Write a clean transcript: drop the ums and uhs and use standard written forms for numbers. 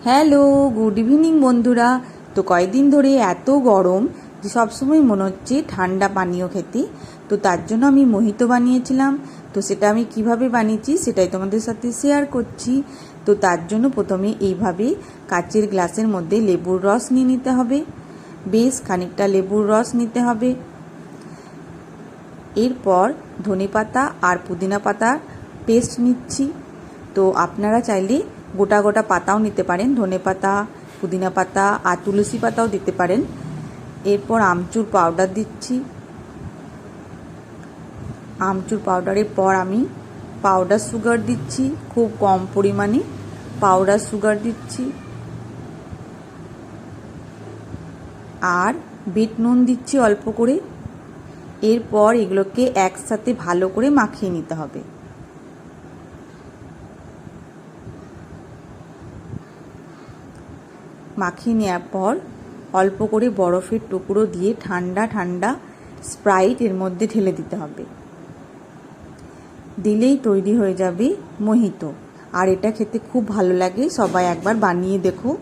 Hello, good evening বন্ধুরা। তো কয়েকদিন ধরে এত গরম যে সবসময় মনে হচ্ছে ঠান্ডা পানীয় খেতে। তো তার জন্য আমি মোহিতো বানিয়েছিলাম। তো সেটা আমি কিভাবে বানিয়েছি সেটাই তোমাদের সাথে শেয়ার করছি। তো তার জন্য প্রথমে এইভাবে কাচের গ্লাসের মধ্যে লেবুর রস নিয়ে নিতে হবে। বেশ খানিকটা লেবুর রস নিতে হবে। এরপর ধনেপাতা আর পুদিনা পাতা পেস্ট নিচ্ছি। তো আপনারা চাইলে গোটা গোটা পাতাও নিতে পারেন, ধনেপাতা, পুদিনা পাতা আর তুলসী পাতাও দিতে পারেন। এরপর আমচুর পাউডার দিচ্ছি। আমচুর পাউডারের পর আমি পাউডার সুগার দিচ্ছি, খুব কম পরিমাণে পাউডার সুগার দিচ্ছি। আর বিট নুন দিচ্ছি অল্প করে। এরপর এগুলোকে একসাথে ভালো করে মাখিয়ে নিতে হবে। মাখিয়ে নেওয়ার পর অল্প করে বরফের টুকরো দিয়ে ঠান্ডা ঠান্ডা স্প্রাইট এর মধ্যে ঢেলে দিতে হবে। দিলেই তৈরি হয়ে যাবে মোহিতো। আর এটা খেতে খুব ভালো লাগে, সবাই একবার বানিয়ে দেখো।